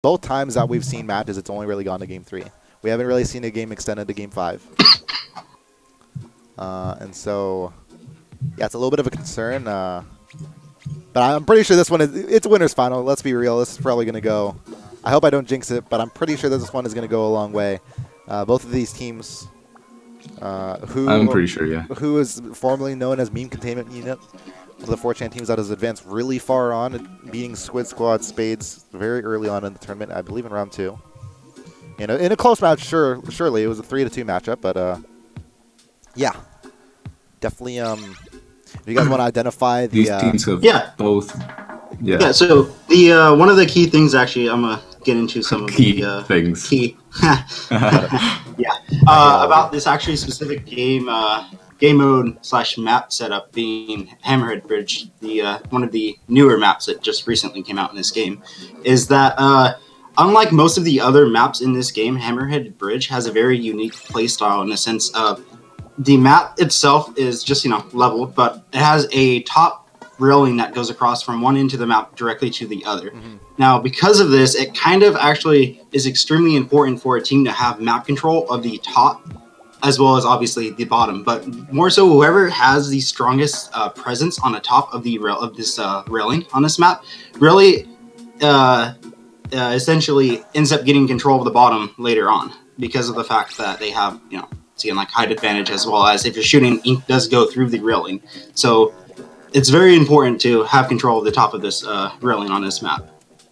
both times that we've seen matches, it's only really gone to game 3. We haven't really seen a game extended to game 5. And so, yeah, it's a little bit of a concern. But I'm pretty sure this one it's winner's final. Let's be real. This is probably going to go. I hope I don't jinx it, but I'm pretty sure that this one is going to go a long way. Both of these teams, I'm pretty sure, yeah. Who is formerly known as Meme Containment Unit, one of the 4chan teams that has advanced really far on, beating Squid Squad Spades very early on in the tournament, I believe in round 2. In a close match, surely it was a 3-2 matchup, but yeah, definitely. Do you guys want to identify the these teams have both? Yeah. So the one of the key things, actually, I'm gonna get into some of the things. Key. About this actually specific game mode / map setup being Hammerhead Bridge, the one of the newer maps that just recently came out in this game, is that unlike most of the other maps in this game, Hammerhead Bridge has a very unique playstyle in the sense of the map itself is just, leveled, but it has a top railing that goes across from one end of the map directly to the other. Now, because of this, it kind of actually is extremely important for a team to have map control of the top as well as obviously the bottom, but more so whoever has the strongest presence on the top of the railing on this map really essentially ends up getting control of the bottom later on because of the fact that they have, like height advantage, as well as if you're shooting, ink does go through the railing. So it's very important to have control of the top of this railing on this map.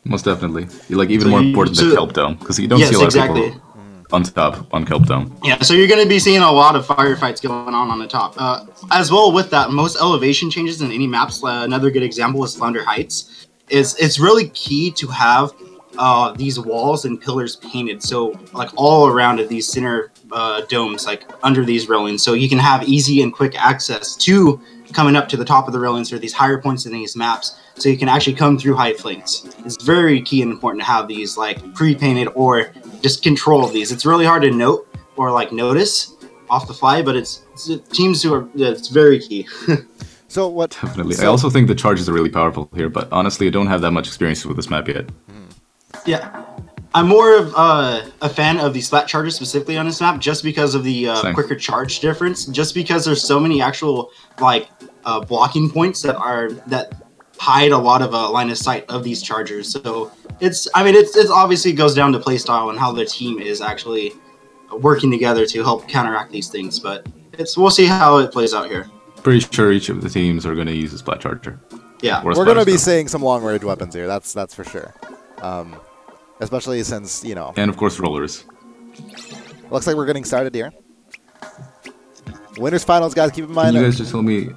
Most definitely. Even more important than Kelp Dome, because you don't see a lot of people on top on Kelp Dome. Yeah, so you're going to be seeing a lot of firefights going on the top. As well with that, most elevation changes in any maps, another good example is Flounder Heights. It's really key to have these walls and pillars painted, so like all around of these center domes, like under these railings, so you can have easy and quick access to coming up to the top of the railings or these higher points in these maps, so you can actually come through height flanks. It's very key and important to have these like pre-painted or just control of these. It's really hard to note or like notice off the fly, but it's teams who are it's very key. So what? Definitely. I also think the charges are really powerful here, but honestly, I don't have that much experience with this map yet. Yeah, I'm more of a fan of the splat charges specifically on this map, just because of the quicker charge difference. Just because there's so many actual like blocking points that hide a lot of line of sight of these chargers. So it's obviously goes down to playstyle and how the team is actually working together to help counteract these things. But we'll see how it plays out here. Pretty sure each of the teams are going to use a splat charger. Yeah, we're going to be seeing some long range weapons here. That's for sure. Especially since, And of course, rollers. Looks like we're getting started here. Winners finals, guys, keep in mind. Can you guys just tell me...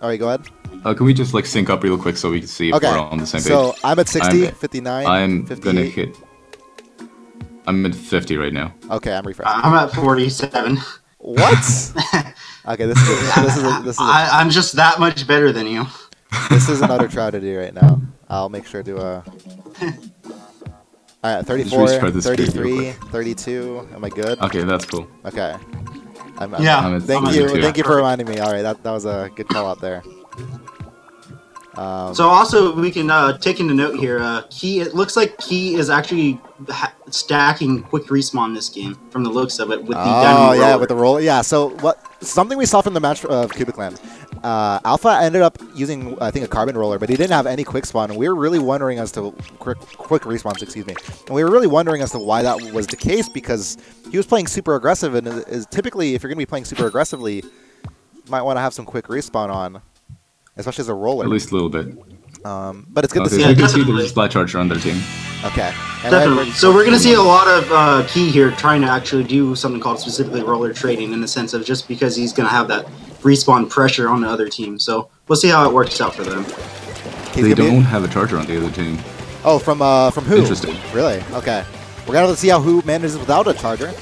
Alright, go ahead. Can we just, sync up real quick so we can see if we're on the same page? So, I'm at 60, 59, I'm 58. gonna hit... I'm at 50 right now. Okay, I'm refreshing. I'm at 47. What? Okay, this is I'm just that much better than you. This is another tragedy right now. I'll make sure to... Alright, 34, 33, 32. Am I good? Okay, that's cool. Okay. Thank you for reminding me. Alright, that was a good call out there. So also, we can take into note here, it looks like Key is actually stacking quick respawn this game, from the looks of it, with the dynamic roller. With the roller. Yeah, so something we saw from the match of Cubic Land. Alpha ended up using, I think, a carbon roller, but he didn't have any quick spawn, and we were really wondering as to quick respawns, excuse me. And we were really wondering as to why that was the case, because he was playing super aggressive, and is typically, if you're going to be playing super aggressively, you might want to have some quick respawn on, especially as a roller. At least a little bit. But it's good to see. You can see there's a splat charger on their team. Okay. And definitely. So we're going to see a lot of Key here trying to actually do something called specifically roller trading, in the sense of just because he's going to have that respawn pressure on the other team. So we'll see how it works out for them. They don't have a charger on the other team. Oh, from who? Interesting. Really? Okay. We're going to see how who manages without a charger.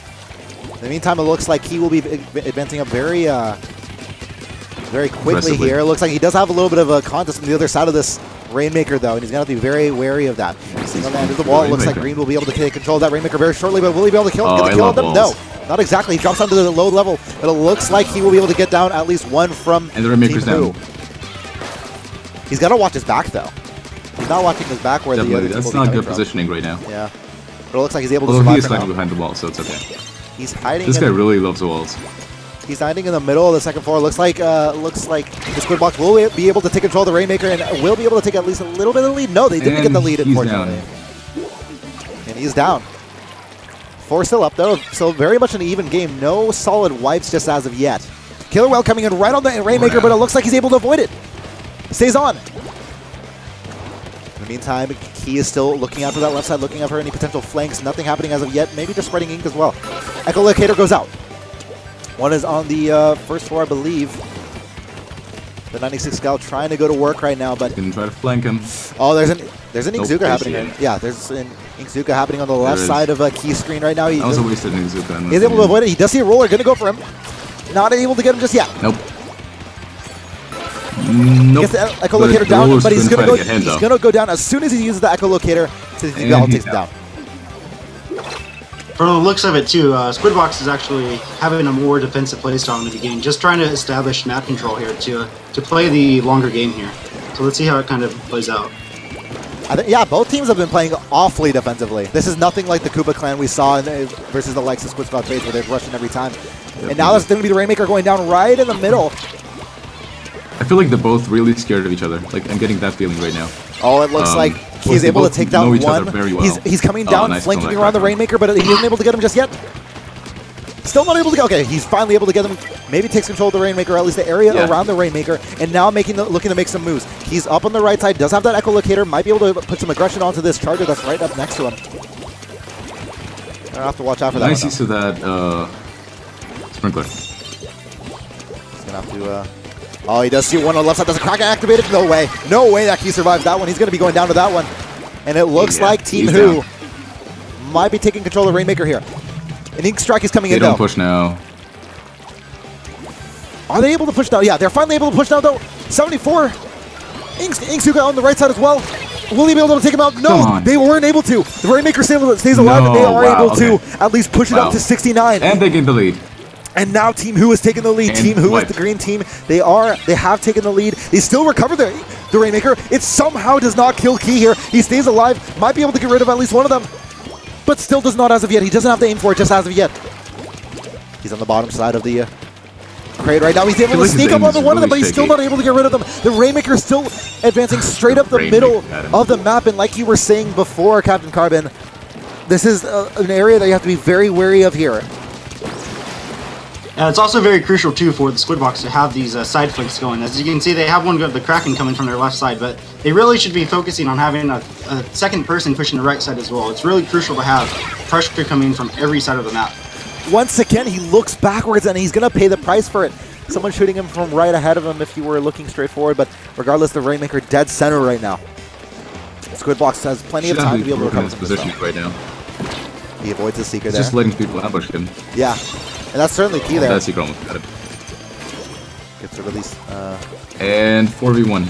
In the meantime, it looks like he will be advancing up very quickly here. It looks like he does have a little bit of a contest on the other side of this Rainmaker, though, and he's going to have to be very wary of that. Single man to the wall. It looks like Green will be able to take control of that Rainmaker very shortly, but will he be able to kill him? Get the kill on them? No, not exactly. He drops down to the low level, but it looks like he will be able to get down at least one from and the Rainmaker's down. He's got to watch his back, though. He's not watching his back where Definitely. That's not good positioning right now. Yeah. But it looks like he's able to survive. He is for hiding now. behind the wall, so it's okay. He's hiding. This guy really loves walls. He's hiding in the middle of the second floor. Looks like the Squid Box will be able to take control of the Rainmaker and will be able to take at least a little bit of the lead. No, they didn't get the lead, unfortunately. And he's down. 4 still up, though, so very much an even game. No solid wipes just as of yet. Killer Whale coming in right on the Rainmaker, but it looks like he's able to avoid it. Stays on. In the meantime, Key is still looking out for that left side, looking out for any potential flanks. Nothing happening as of yet. Maybe just spreading ink as well. Echolocator goes out. One is on the first floor, I believe. The 96 Scout trying to go to work right now, but can try to flank him. Oh, there's an Inkzuka happening. Yeah, there's an Inkzuka happening on the left side of a Key screen right now. That was a wasted Inkzuka. He's able to avoid it. He does see a roller, gonna go for him. Not able to get him just yet. Nope. Gets the echolocator down, but he's gonna go down as soon as he uses the echolocator. So he takes him down. From the looks of it too, Squidbox is actually having a more defensive playstyle in the game, just trying to establish map control here to play the longer game here. So let's see how it kind of plays out. Yeah, both teams have been playing awfully defensively. This is nothing like the Koopa clan we saw versus the likes of Squid Squad Phase where they're rushing every time. And now that's going to be the Rainmaker going down right in the middle. I feel like they're both really scared of each other. Like, I'm getting that feeling right now. Oh, it looks like he's able to take down one. Very well. He's coming down, flanking around the Rainmaker, but he isn't able to get him just yet. Still not able to go. Okay, he's finally able to get him. Maybe takes control of the Rainmaker, or at least the area around the Rainmaker, and now looking to make some moves. He's up on the right side, does have that echolocator, might be able to put some aggression onto this charger that's right up next to him. I have to watch out for that. Nice use of that sprinkler. He's gonna have to. Oh, he does see one on the left side. Does a Kraken activated? No way. No way that he survives that one. He's going to be going down to that one. And it looks like Team Who might be taking control of Rainmaker here. An Ink Strike is coming in, though. They don't push now. Are they able to push now? Yeah, they're finally able to push now, though. 74. Inkzuka on the right side as well. Will he be able to take him out? No, they weren't able to. The Rainmaker stays alive, and they are able to at least push it up to 69. And they get the lead. And now Team Who has taken the lead. And Team Who is the green team. They have taken the lead. They still recover the Rainmaker. It somehow does not kill Key here. He stays alive. Might be able to get rid of at least one of them. But still does not as of yet. He doesn't have to aim for it just as of yet. He's on the bottom side of the crate right now. He's able to sneak up on one of them, but he's still not able to get rid of them. The Rainmaker is still advancing straight up the middle of the map. And like you were saying before, Captain Carbon, this is an area that you have to be very wary of here. It's also very crucial, too, for the Squidbox to have these side flanks going. As you can see, they have the Kraken coming from their left side, but they really should be focusing on having a second person pushing the right side as well. It's really crucial to have pressure coming from every side of the map. Once again, he looks backwards, and he's going to pay the price for it. Someone shooting him from right ahead of him if you were looking straight forward, but regardless, the Rainmaker dead center right now. Squidbox has plenty of time to be able to recover his position right now. He avoids the Seeker there. Just letting people ambush him. Yeah. And that's certainly key there. That's Seeker almost got it. Gets a release. And 4v1.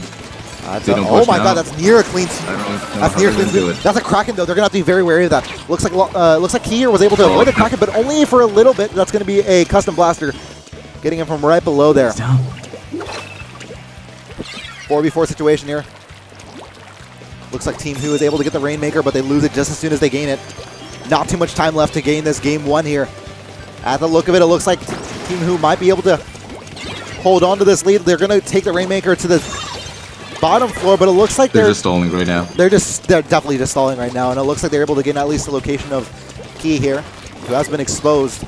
Oh my god, that's near a clean. That's near clean. That's a Kraken though. They're gonna have to be very wary of that. Looks like Key here was able to avoid the Kraken, but only for a little bit. That's gonna be a custom blaster, getting him from right below there. 4v4 situation here. Looks like Team Who is able to get the Rainmaker, but they lose it just as soon as they gain it. Not too much time left to gain this game 1 here. At the look of it, it looks like Team Who might be able to hold on to this lead. They're going to take the Rainmaker to the bottom floor, but it looks like they're just stalling right now. They're definitely just stalling right now, and it looks like they're able to gain at least the location of Key here, who has been exposed.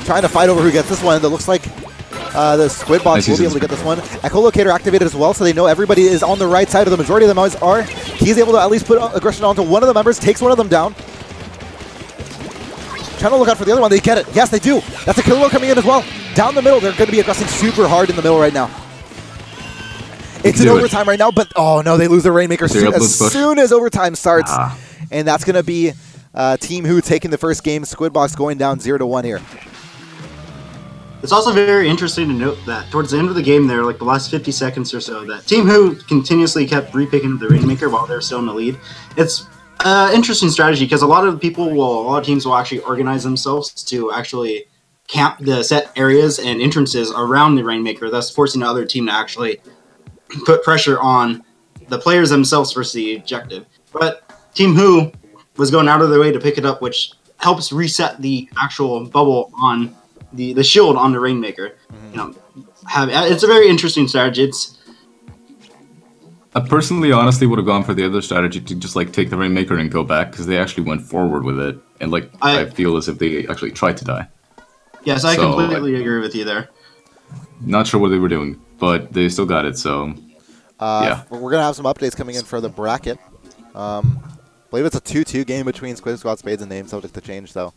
Trying to fight over who gets this one. It looks like the Squidbox will be able to get this one. Echolocator activated as well, so they know everybody is on the right side, or the majority of them always are. He's able to at least put aggression onto one of the members, takes one of them down. Trying to look out for the other one. They get it. Yes, they do. That's a killer coming in as well. Down the middle, they're going to be aggressing super hard in the middle right now. It's in overtime right now, but oh no, they lose the Rainmaker as soon as overtime starts. And that's going to be Team Who taking the first game. Squidbox going down 0-1 here. It's also very interesting to note that towards the end of the game there, like the last 50 seconds or so, that Team Who continuously kept repicking the Rainmaker while they're still in the lead. It's interesting strategy because a lot of teams will actually organize themselves to actually camp the set areas and entrances around the Rainmaker, thus forcing the other team to actually put pressure on the players themselves versus the objective. But Team Who was going out of their way to pick it up, which helps reset the actual bubble on the shield on the Rainmaker. You know, it's a very interesting strategy. I personally, honestly, would have gone for the other strategy to just like take the Rainmaker and go back, because they actually went forward with it, and like I feel as if they actually tried to die. Yes, I completely agree with you there. Not sure what they were doing, but they still got it. So yeah, we're gonna have some updates coming in for the bracket. I believe it's a 2-2 game between Squid, Squad, Spades, and Name, subject to change though.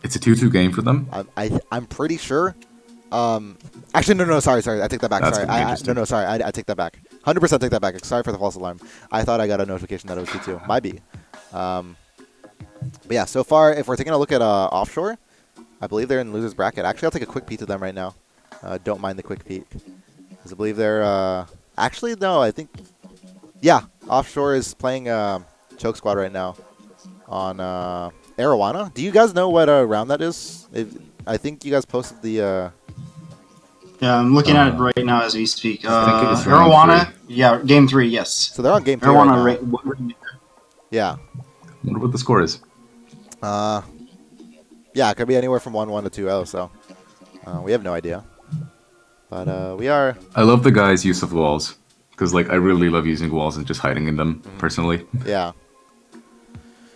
It's a 2-2 game for them. I'm pretty sure. Actually, no, sorry, I take that back. That's Sorry, I take that back. 100% take that back. Sorry for the false alarm. I thought I got a notification that it was 2-2. Might be. But yeah, so far, if we're taking a look at Offshore, I believe they're in losers bracket. Actually, I'll take a quick peek to them right now. Don't mind the quick peek, because I believe they're actually no. I think Offshore is playing Choke Squad right now on Arowana. Do you guys know what round that is? I think you guys posted the. Yeah, I'm looking at it right now as we speak. Arowana, yeah, game 3, yes. So they're on game 3 right now. Yeah. I wonder what the score is. Yeah, it could be anywhere from 1-1 to 2-0, so we have no idea. But we are... I love the guy's use of walls, because like I really love using walls and just hiding in them, personally. Yeah.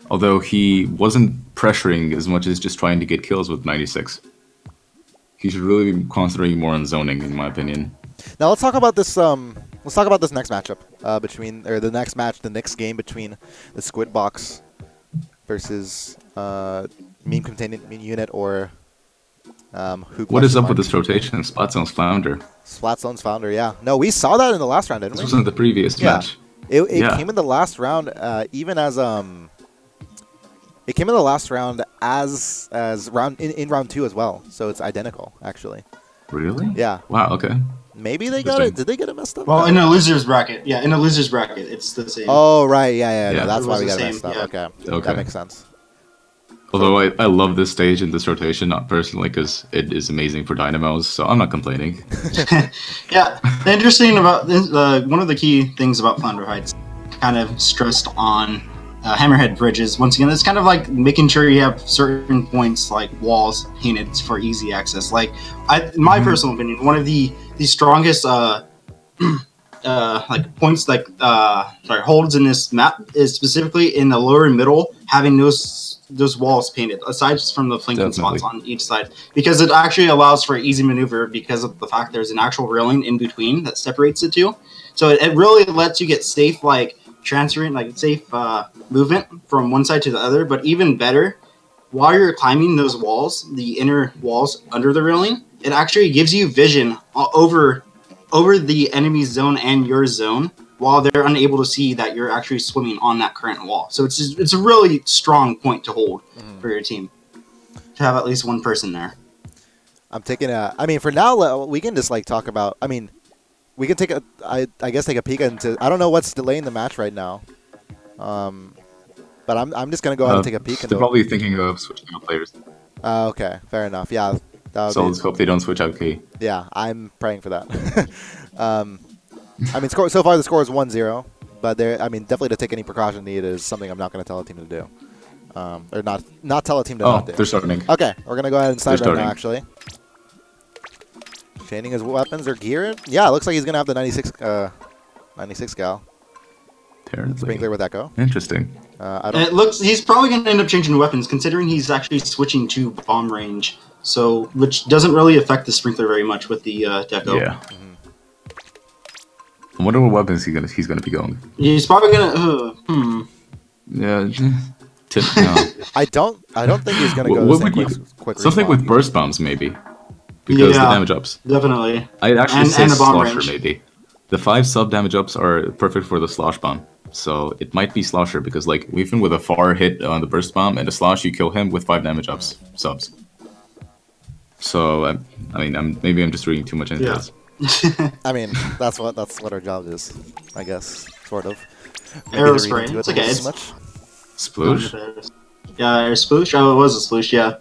Although he wasn't pressuring as much as just trying to get kills with 96. He should really be concentrating more on zoning, in my opinion. Now let's talk about this. Let's talk about this next matchup the next game between the Squid Box versus Meme Containment Unit or who. What is up with this rotation? Splatzone's Flounder. Splatzone's Flounder, yeah. No, we saw that in the last round, didn't we? This wasn't the previous match. It came in the last round, even as It came in the last round as in round 2 as well, so it's identical actually. Really? Yeah. Wow. Okay. Maybe they got it. Did they get it messed up? Well, in a losers bracket, in a losers bracket, it's the same. Oh right, yeah. No, that's why we got it messed up. Yeah. Okay, that makes sense. Although I love this stage and this rotation, not personally, because it is amazing for dynamos, so I'm not complaining. Yeah, interesting about this, one of the key things about Flounder Heights, kind of stressed on Hammerhead bridges. Once again, it's kind of like making sure you have certain points like walls painted for easy access. Like, in my personal opinion, one of the strongest like points, like holds in this map is specifically in the lower middle, having those walls painted, aside from the flanking spots on each side, because it actually allows for easy maneuver because of the fact there's an actual railing in between that separates the two. So it really lets you get safe, like transferring, like safe movement from one side to the other. But even better, while you're climbing those walls, the inner walls under the railing, it actually gives you vision over the enemy's zone and your zone, while they're unable to see that you're actually swimming on that current wall. So it's a really strong point to hold for your team, to have at least one person there. I'm taking I mean, for now, we can just like talk about, I mean, we can take I guess take a peek into, I don't know what's delaying the match right now. But I'm just going to go ahead and take a peek. They're probably thinking of switching out players. Okay, fair enough. Yeah. So let's hope they don't switch out Key. Yeah, I'm praying for that. I mean, so far the score is 1-0, but I mean, definitely to take any precaution needed is something I'm not going to tell a team to do. Or not tell a team to not do. They're starting. Okay, we're going to go ahead and start right now, actually. Chaining his weapons or gear. Yeah, it looks like he's going to have the 96 gal. Sprinkler with Echo. Interesting. It looks he's probably going to end up changing weapons, considering he's actually switching to bomb range, so which doesn't really affect the Sprinkler very much with the Deco. Yeah. I wonder what weapons he's gonna be going. He's probably gonna. Yeah. No. I don't think he's gonna go. Quick something with burst bombs maybe, because the damage ups. Definitely. I'd actually say Slosher maybe. The 5 sub damage ups are perfect for the slosh bomb, so it might be Slosher, because like even with a far hit on the burst bomb and a slosh, you kill him with 5 damage ups subs. So I mean, maybe I'm just reading too much into this. I mean, that's what our job is, I guess, sort of. Arrow spray. It's okay. It's much. Sploosh. Yeah, sploosh. Oh, it was a sploosh. Yeah.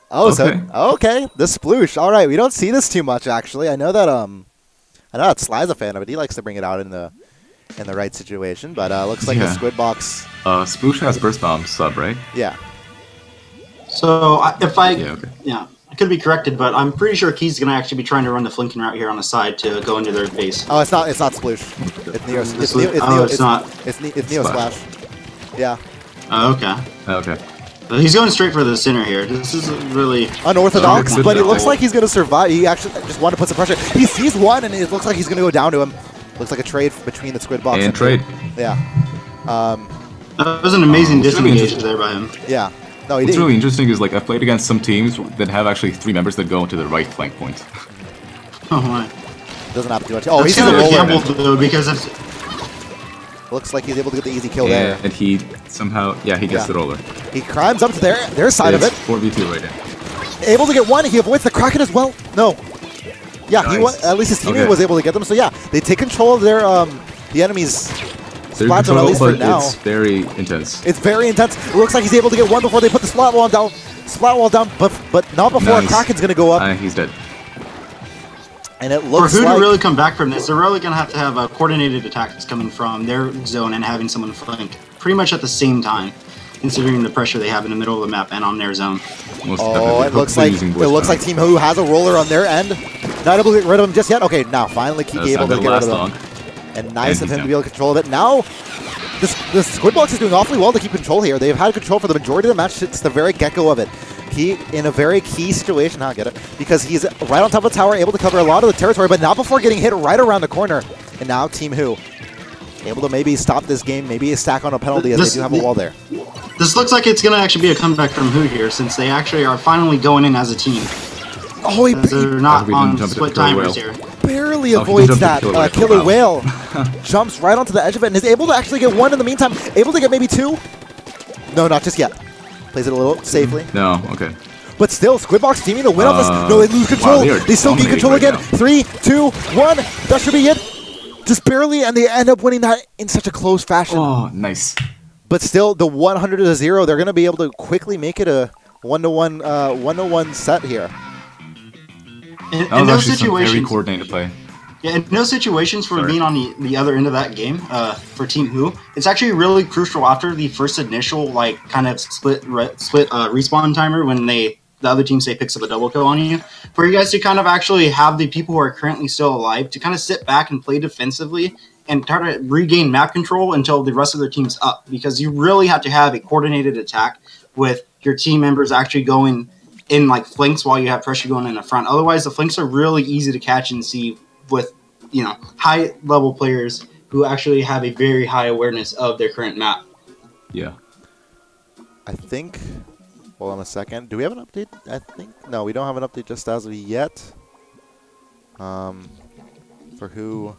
Oh, okay. Okay, the sploosh. All right, we don't see this too much actually. I know that Sly's a fan of it. He likes to bring it out in the right situation. But looks like the Squid Box Sploosh has burst bomb sub, right? Yeah. So Yeah, okay. I could be corrected, but I'm pretty sure Key's gonna actually be trying to run the flanking route here on the side to go into their base. Oh, it's not Sploosh. It's Neo. It's Neo Splash. Yeah. Oh, okay. Okay. He's going straight for the center here. This is really unorthodox, but it looks like he's going to survive. He actually just wanted to put some pressure. He sees one, and it looks like he's going to go down to him. Looks like a trade between the Squid box and trade. Yeah. That was an amazing disengage there by him. Yeah. No, he What's did. really interesting is like I've played against some teams that have actually 3 members that go into the right flank point. Oh my. Doesn't have to do much. Oh, That's he's in kind the of a roller. gamble though, because it's Looks like he's able to get the easy kill there. And he somehow, he gets the roller. He climbs up to their side of it. 4v2 right now. Able to get one. He avoids the Kraken as well. No. Yeah, Nice. at least his teammate was able to get them. So yeah, they take control of their the enemy's spot zone, at least for now. It's very intense. It's very intense. It looks like he's able to get one before they put the splat wall down. But not before Kraken's gonna go up. He's dead. And it looks for who like to really come back from this, they're really going to have a coordinated attack that's coming from their zone and having someone flank pretty much at the same time, considering the pressure they have in the middle of the map and on their zone. it looks like Team Who has a roller on their end. Not able to get rid of him just yet. Okay, now finally Kiki able to get rid of him. And nice of him to be able to control of it. Now, the Squid Box is doing awfully well to keep control here. They've had control for the majority of the match since the very get-go of it. He in a very key situation, get it? Because he's right on top of the tower, able to cover a lot of the territory, but not before getting hit right around the corner. And now Team Who able to maybe stop this game, maybe stack on a penalty as they do have a wall there. This looks like it's going to actually be a comeback from Who here, since they actually are finally going in as a team. Oh, they're not on split timers here. Barely avoids that killer whale. Jumps right onto the edge of it and is able to actually get one in the meantime. Able to get maybe two. No, not just yet. Plays it a little safely. No, okay. But still, Squidbox teaming to win off this. No, they lose control. Wow, they still gain control again. 3, 2, 1. That should be it. Just barely, and they end up winning that in such a close fashion. Oh, nice. But still, the 100-0, they're going to be able to quickly make it a 1-to-1 set here. In those situations, very coordinated play. Yeah, in no situations for being on the other end of that game, for Team Who, it's actually really crucial after the first initial kind of split respawn timer when the other team say picks up a double kill on you, for you guys to kind of actually have the people who are currently still alive to kind of sit back and play defensively and try to regain map control until the rest of their team's up, because you really have to have a coordinated attack with your team members actually going in flanks while you have pressure going in the front. Otherwise, the flanks are really easy to catch and see with high level players who actually have a very high awareness of their current map. Yeah. I think, hold on a second. Do we have an update? I think, no, we don't have an update just as of yet. For who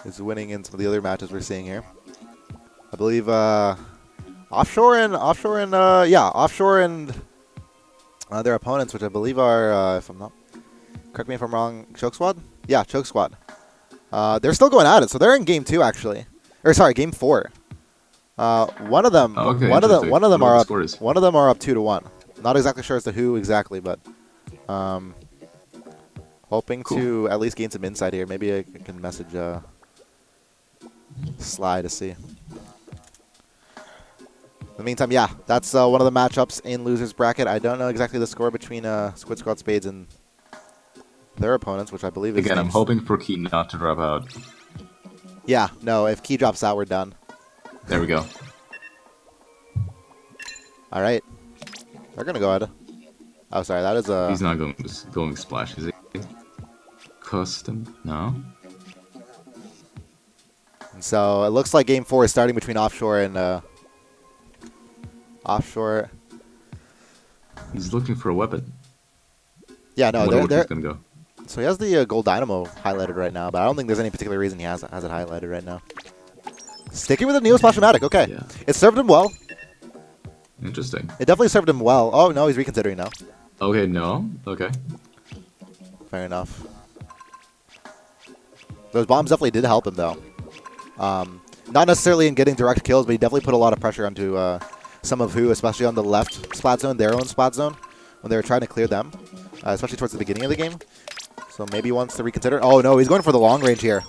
is winning in some of the other matches we're seeing here. I believe Offshore and their opponents, which I believe are, if I'm not, correct me if I'm wrong, Choke Squad? Yeah, Choke Squad. They're still going at it, so they're in game 2 actually, or sorry, game 4. One of them are up 2-1. Not exactly sure as to who exactly, but hoping to at least gain some insight here. Maybe I can message Sly to see. In the meantime, yeah, that's one of the matchups in losers bracket. I don't know exactly the score between Squid Squad Spades and their opponents, which I believe is... Again, I'm hoping for Key not to drop out. Yeah, no, if Key drops out, we're done. There we go. All right. They're going to go ahead. Oh, sorry, that is a... He's not going splash, is he? Custom? No? And so it looks like game 4 is starting between Offshore and... Offshore... He's looking for a weapon. Yeah, no, they're going to go. So he has the Gold Dynamo highlighted right now, but I don't think there's any particular reason he has it highlighted right now. Sticking with the Neo Splash-O-Matic, okay. Yeah. It served him well. Interesting. It definitely served him well. Oh, no, he's reconsidering now. Okay, no. Okay. Fair enough. Those bombs definitely did help him, though. Not necessarily in getting direct kills, but he definitely put a lot of pressure onto some of Who, especially on the left splat zone, their own splat zone, when they were trying to clear them, especially towards the beginning of the game. So maybe he wants to reconsider. Oh, no, he's going for the long range here.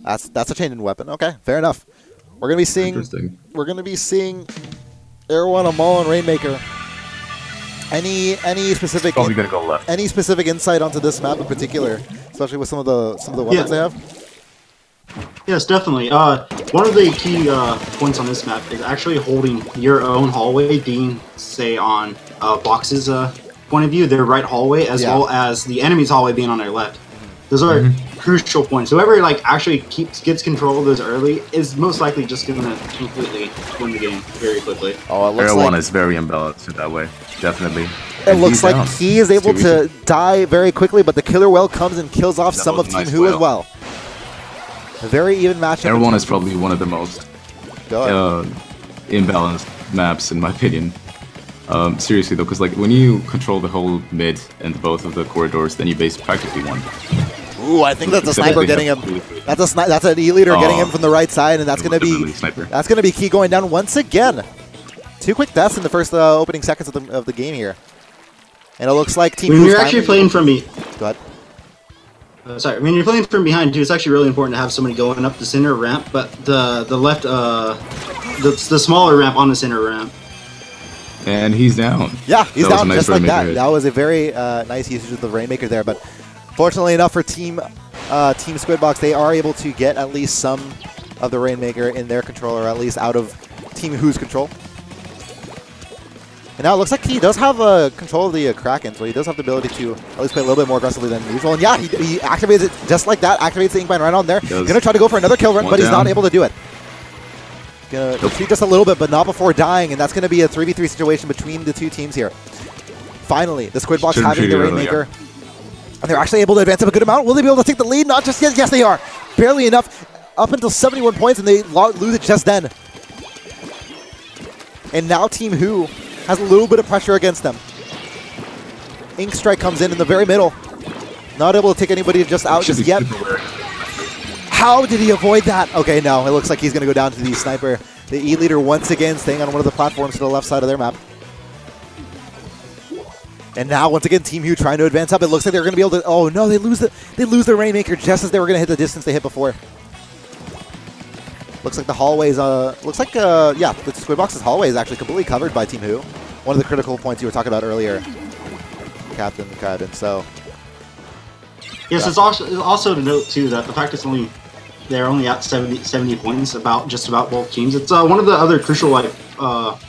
That's a change in weapon. Okay, fair enough. We're gonna be seeing Erwan, Amal, and Rainmaker. Any specific Probably gonna go left. Any specific insight onto this map in particular, especially with some of the weapons they have? Yes, definitely. One of the key points on this map is actually holding your own hallway, being, say, on Box's point of view, their right hallway, as well as the enemy's hallway being on their left. Those are crucial points. Whoever actually gets control of those early is most likely just going to completely win the game very quickly. Oh, it looks Everyone is very imbalanced in that way, definitely. It looks like he is able to die very quickly, but the killer whale comes and kills off some of Team Who as well. A very even matchup. Everyone is probably one of the most imbalanced maps, in my opinion. Seriously though, because like when you control the whole mid and both of the corridors, then you base practically won. Ooh, I think that's a sniper getting him. That's an E-leader getting him from the right side, and that's gonna be key going down once again. 2 quick deaths in the first opening seconds of the game here, and it looks like Team. When you're actually playing from me. Go ahead. Sorry, when you're playing from behind too, it's actually really important to have somebody going up the center ramp, but the left, the smaller ramp on the center ramp. And he's down. Yeah, he's down just like that. That was a very nice usage of the Rainmaker there, but fortunately enough for Team Squidbox, they are able to get at least some of the Rainmaker in their control, or at least out of Team Who's control. And now it looks like he does have control of the Kraken, so he does have the ability to at least play a little bit more aggressively than usual. And yeah, he activates it just like that, activates the Inkbind right on there. He's going to try to go for another kill run, but he's not able to do it. Going to retreat just a little bit, but not before dying, and that's going to be a 3v3 situation between the two teams here. Finally, the Squidbox having the Rainmaker. And they're actually able to advance up a good amount. Will they be able to take the lead? Not just yet. Yes, they are. Barely enough. Up until 71 points, and they lose it just then. And now Team Who has a little bit of pressure against them. Ink Strike comes in the very middle. Not able to take anybody just out just yet. How did he avoid that? Okay, no. It looks like he's going to go down to the sniper. The E-leader once again staying on one of the platforms to the left side of their map. And now, once again, Team Who trying to advance up. It looks like they're going to be able to... Oh, no, they lose the Rainmaker just as they were going to hit the distance they hit before. Looks like the hallways... looks like, yeah, the Squidbox's hallway is actually completely covered by Team Who. One of the critical points you were talking about earlier, Captain. So... Yes, it's also to note, too, that the fact it's they're only at 70 points, just about both teams. It's one of the other crucial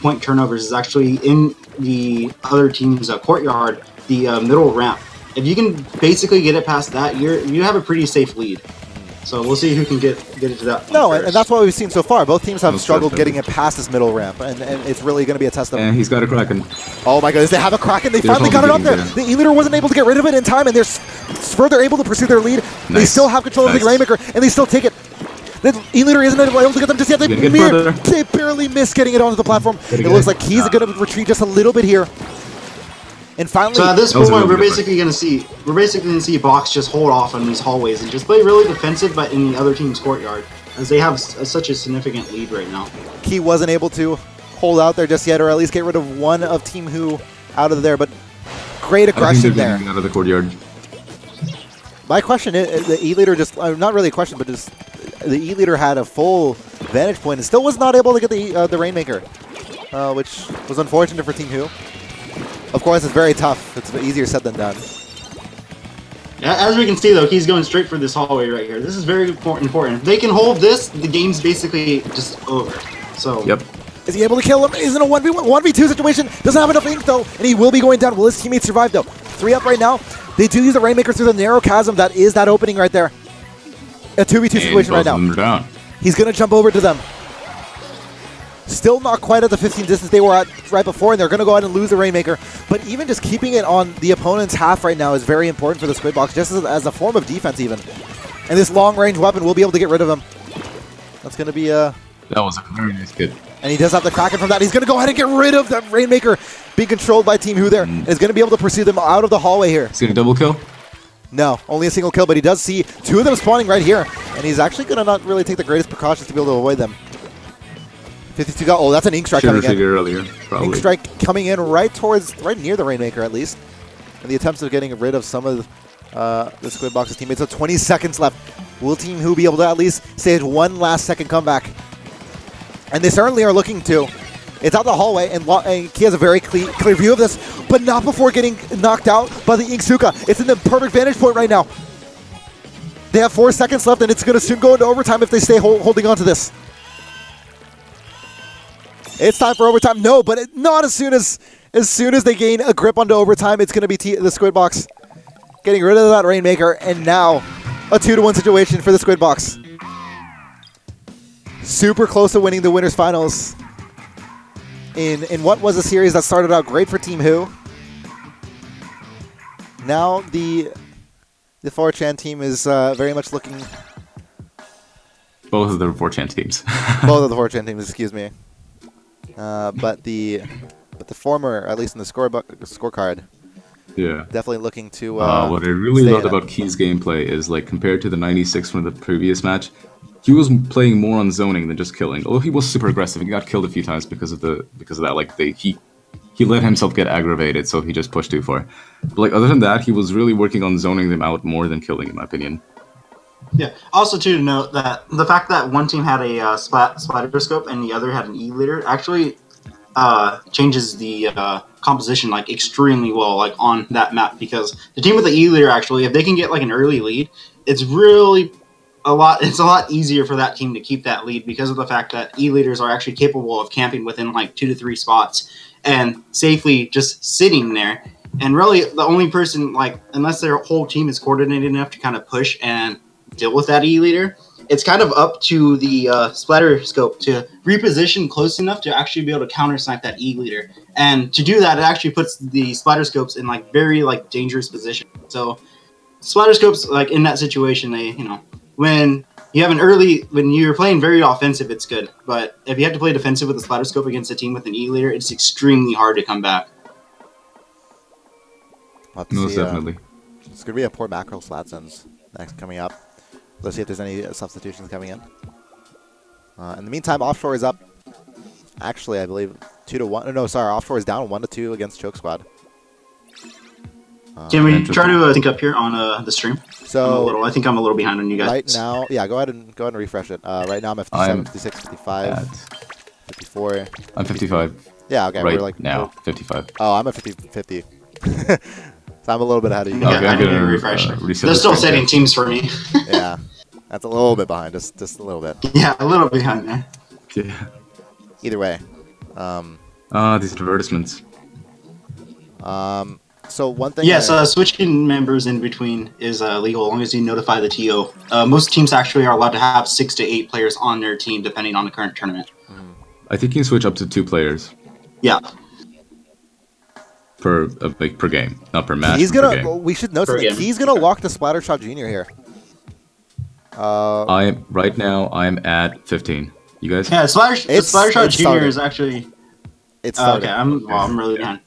point turnovers is actually in the other team's courtyard, the middle ramp. If you can basically get it past that, you have a pretty safe lead. So we'll see who can get it to that point first. And that's what we've seen so far. Both teams have struggled getting it past this middle ramp, and it's really going to be a test of... And he's got a Kraken. Oh my goodness, they have a Kraken. They finally got it up there. The E-leader wasn't able to get rid of it in time, and they're further able to pursue their lead. Nice. They still have control of the Rainmaker, and they still take it. The E-leader isn't able to get them just yet. They barely miss getting it onto the platform. It looks like he's going to retreat just a little bit here. And finally, so at this point, we're basically going to see Box just hold off on these hallways and just play really defensive, but in the other team's courtyard, as they have such a significant lead right now. Key wasn't able to hold out there just yet, or at least get rid of one of Team Who out of there, but great aggression there. Out of the courtyard. My question is, the E-leader just, not really a question, but just the E-leader had a full vantage point and still was not able to get the Rainmaker, which was unfortunate for Team Who. Of course, it's very tough. It's easier said than done. As we can see, though, he's going straight for this hallway right here. This is very important. If they can hold this, the game's basically just over. So. Yep. Is he able to kill him? He's in a 1v2 situation. Doesn't have enough ink, though, and he will be going down. Will his teammates survive, though? 3 up right now. They do use the Rainmaker through the narrow chasm. That is that opening right there. A 2v2 situation right now. He's going to jump over to them. Still not quite at the 15 distance they were at right before, and they're going to go ahead and lose the Rainmaker. But even just keeping it on the opponent's half right now is very important for the Squidbox, just as a form of defense even. And this long-range weapon will be able to get rid of him. That's going to be a... That was a very nice hit. And he does have the Kraken from that. He's going to go ahead and get rid of that Rainmaker being controlled by Team Who there. And is going to be able to pursue them out of the hallway here. He's going to double kill? No, only a single kill, but he does see 2 of them spawning right here. And he's actually going to not really take the greatest precautions to be able to avoid them. 52 got. Oh, that's an Ink Strike coming in. Earlier, probably. Ink Strike coming in right near the Rainmaker at least. And the attempts of getting rid of some of the Squidbox's teammates. So 20 seconds left. Will Team Who be able to at least stage one last-second comeback? And they certainly are looking to. It's out the hallway, and he has a very clear view of this, but not before getting knocked out by the Inksuka. It's in the perfect vantage point right now. They have 4 seconds left, and it's going to soon go into overtime if they stay holding on to this. It's time for overtime. No, but not as soon as they gain a grip onto overtime. It's going to be the Squid Box getting rid of that Rainmaker, and now a 2-to-1 situation for the Squid Box. Super close to winning the winners finals in what was a series that started out great for Team Who. Now the 4chan team is very much looking. Both of the 4chan teams. Both of the 4chan teams, excuse me. But the former, at least in the scorecard, yeah, definitely looking to. What I really loved about Key's gameplay is, like, compared to the 96 from the previous match, he was playing more on zoning than just killing. Although he was super aggressive, he got killed a few times because of that. Like, he let himself get aggravated, so he just pushed too far. But, like, other than that, he was really working on zoning them out more than killing, in my opinion. Yeah. Also, too, to note that the fact that one team had a splatter scope and the other had an E-leader actually changes the composition, like, extremely well, like, on that map, because the team with the E-leader, actually, if they can get, like, an early lead, it's a lot easier for that team to keep that lead because of the fact that E-leaders are actually capable of camping within, like, 2 to 3 spots and safely just sitting there. And really, the only person, like, unless their whole team is coordinated enough to kind of push and deal with that E-leader, it's kind of up to the splatter scope to reposition close enough to actually be able to counter snipe that E-leader. And to do that, it actually puts the splatter scopes in, like, very, like, dangerous position. So splatter scopes, like, in that situation, they, you know, when you're playing very offensive, it's good. But if you have to play defensive with a splatter scope against a team with an E-leader, it's extremely hard to come back. Most definitely. It's going to be a poor macro Slatsons next coming up. Let's see if there's any substitutions coming in. In the meantime, Offshore is up. Actually, I believe 2-1. No, sorry, Offshore is down 1-2 against Choke Squad. Can we try to sync up here on the stream? So I think I'm a little behind on you guys. Right now, yeah, go ahead and refresh it. Right now I'm at 57, 56, 55, 54. I'm 55. Yeah, okay. Right we're like now, 55. Oh, I'm at 50. So I'm a little bit ahead of you. Yeah, okay, I'm going to refresh. Reset They're still setting teams for me. Yeah, that's a little bit behind, just a little bit. Yeah, a little behind there. Yeah. Either way. These advertisements. So one thing. Yes, switching members in between is legal as long as you notify the TO. Most teams actually are allowed to have 6 to 8 players on their team, depending on the current tournament. I think you can switch up to 2 players. Yeah. Per game, not per match. He's per gonna. game. We should know something. He's gonna lock the Splattershot Junior here. Right now I'm at 15. You guys? Yeah, Splattershot Junior is actually. It's started. Okay, I'm really behind.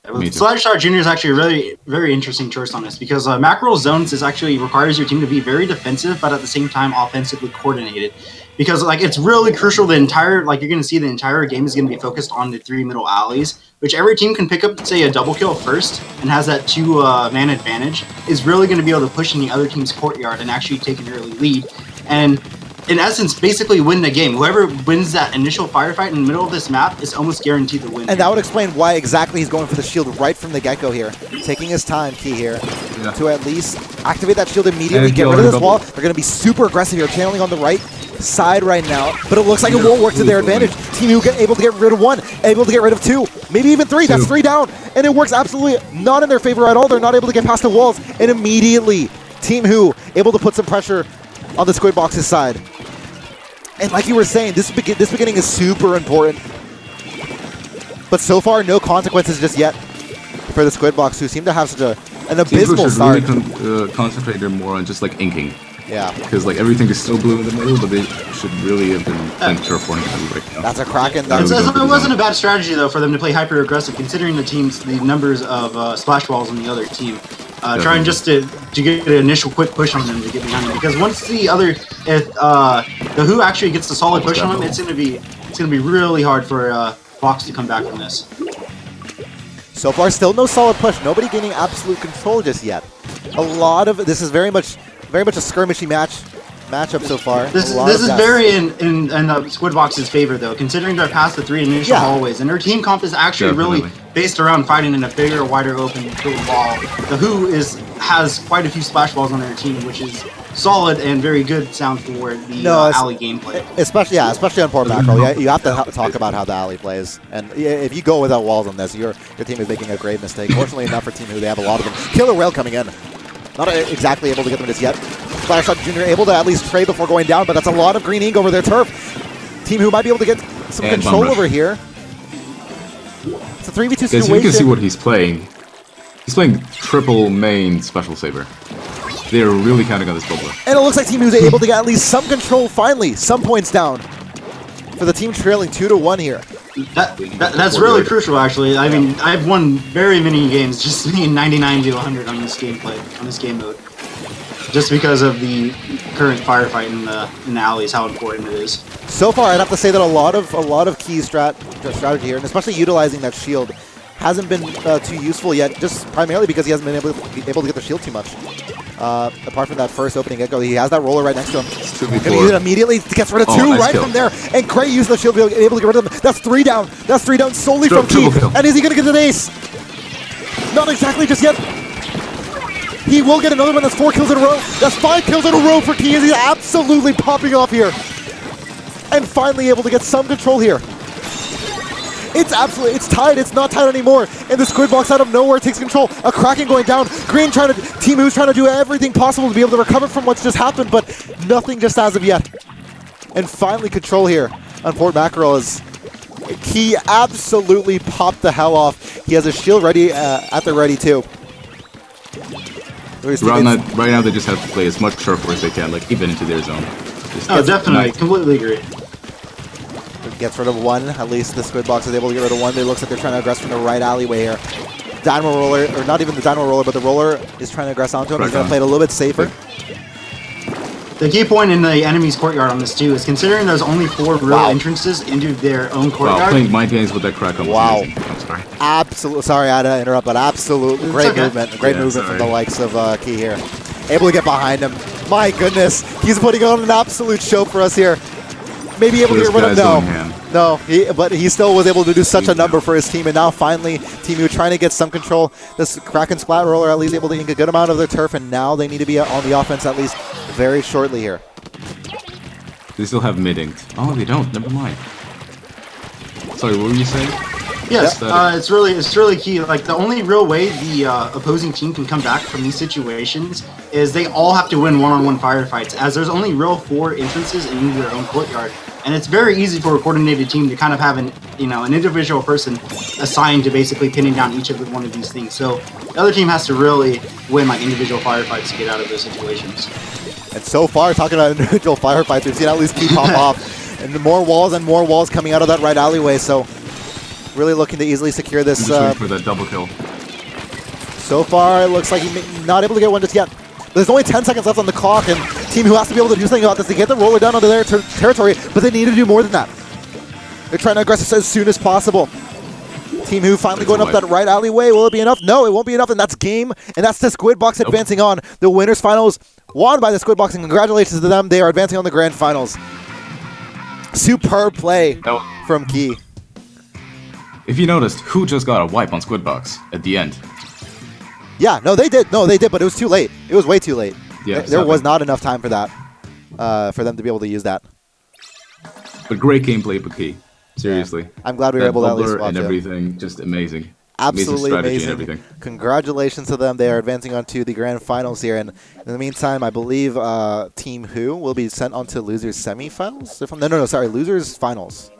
Splattershot Junior is actually a really very interesting choice on this because macro zones is actually requires your team to be very defensive, but at the same time offensively coordinated. Because like it's really crucial. The entire you're going to see the entire game is going to be focused on the 3 middle alleys, which every team can pick up, say, a double kill first and has that 2-man advantage. Is really going to be able to push in the other team's courtyard and actually take an early lead. And in essence, basically win the game. Whoever wins that initial firefight in the middle of this map is almost guaranteed to win. And that would explain why exactly he's going for the shield right from the get-go here. Taking his time, Key here, to at least activate that shield immediately, get rid of this wall. They're going to be super aggressive here, channeling on the right side right now, but it looks like it won't work to their advantage. Team Who able to get rid of 1, able to get rid of 2, maybe even 3. That's 3 down, and it works absolutely not in their favor at all. They're not able to get past the walls, and immediately Team Who able to put some pressure on the Squid Box's side. And like you were saying, this beginning is super important. But so far, no consequences just yet for the Squid Box, who seem to have such an abysmal start. Really concentrate more on just like inking. Yeah. Because like everything is still blue in the middle, but they should really have been playing terraforming right now. That's a Kraken. It wasn't a bad strategy though for them to play hyper aggressive, considering the numbers of splash walls on the other team. Trying just to get an initial quick push on them to get behind them, because once the Who actually gets the solid push on them, it's gonna be really hard for Fox to come back from this. So far, still no solid push. Nobody gaining absolute control just yet. A lot of this is very much a skirmishy match. matchup so far. This is very in Squidbox's favor, though, considering they're past the 3 initial hallways, and their team comp is actually really based around fighting in a bigger, wider open field wall. The Who has quite a few splash balls on their team, which is solid and very good sound for the alley gameplay. Especially on Port Mackerel. You have to talk about how the alley plays. And if you go without walls on this, your team is making a grave mistake. Fortunately enough for Team Who, they have a lot of them. Killer Whale coming in. Not exactly able to get them just yet. Flash Shot Jr. able to at least trade before going down, but that's a lot of green ink over their turf. Team Who might be able to get some control over here. It's a 3v2 situation. You can see what he's playing. He's playing triple main Special Saber. They're really counting on this bubbler. And it looks like Team Who's able to get at least some control finally. Some points down for the team trailing 2-1 here. That's really crucial, actually. I mean, I've won very many games just being 99 to 100 on this gameplay, on this game mode. Just because of the current firefight in the alleys, how important it is. So far, I'd have to say that a lot of key strategy here, and especially utilizing that shield, hasn't been too useful yet. Just primarily because he hasn't been able to get the shield too much. Apart from that first opening get-go, he has that roller right next to him. Gonna use it immediately, gets rid of 2 right from there, and great use of the shield to be able to get rid of them. That's 3 down. That's 3 down solely from Key. And is he gonna get an ace? Not exactly just yet. He will get another one. That's 4 kills in a row. That's 5 kills in a row for Key. He's absolutely popping off here. And finally able to get some control here. It's tied. It's not tied anymore. And the Squid Box out of nowhere takes control. A Kraken going down. Team Who's trying to do everything possible to be able to recover from what's just happened, but nothing just as of yet. And finally control here on Port Mackerel is Key absolutely popped the hell off. He has a shield ready at the ready too. Right now they just have to play as much sharper as they can, like even into their zone. Definitely. Completely agree. Gets rid of 1. At least the Squid Box is able to get rid of 1. It looks like they're trying to aggress from the right alleyway here. Dynamo Roller, or not even the Dynamo Roller, but the Roller is trying to aggress onto him. He's going to play it a little bit safer. The key point in the enemy's courtyard on this too is considering there's only 4 real entrances into their own courtyard. Wow, playing mind games with that Kraken. Wow. I'm sorry. Absolutely. Sorry, I had to interrupt, but absolutely great movement. Great movement from the likes of Key here. Able to get behind him. My goodness. He's putting on an absolute show for us here. Maybe able to get rid of no, but he still was able to do such a number for his team, and now finally Team Who trying to get some control. This Kraken Splat Roller at least able to ink a good amount of their turf, and now they need to be on the offense at least very shortly here. They still have mid-inked. Oh, they don't. Never mind. Sorry, what were you saying? Yes, it's really key. Like the only real way the opposing team can come back from these situations is they all have to win one-on-one firefights, as there's only real 4 entrances into their own courtyard, and it's very easy for a coordinated team to kind of have an individual person assigned to basically pinning down each of one of these things. So the other team has to really win like individual firefights to get out of those situations. And so far, talking about individual firefights, we've seen at least Key pop off, and more walls coming out of that right alleyway. So. Really looking to easily secure this. Just waiting for that double kill. So far, it looks like he's not able to get one just yet. But there's only 10 seconds left on the clock, and Team Who has to be able to do something about this to get the roller down onto their territory, but they need to do more than that. They're trying to aggress as soon as possible. Team Who finally going up that right alleyway. Will it be enough? No, it won't be enough, and that's game. And that's the Squid Box advancing on. The winners finals won by the Squid Box, and congratulations to them. They are advancing on the grand finals. Superb play from Key. If you noticed, Who just got a wipe on Squidbox at the end? Yeah, no, they did. No, they did, but it was too late. It was way too late. Yeah, there was not enough time for that, for them to be able to use that. But great gameplay for Key. Seriously. Yeah. I'm glad we were able to at least watch and everything, just amazing. Absolutely amazing. And everything. Congratulations to them. They are advancing on to the grand finals here. And in the meantime, I believe Team Who will be sent on to losers semifinals. Sorry, losers finals.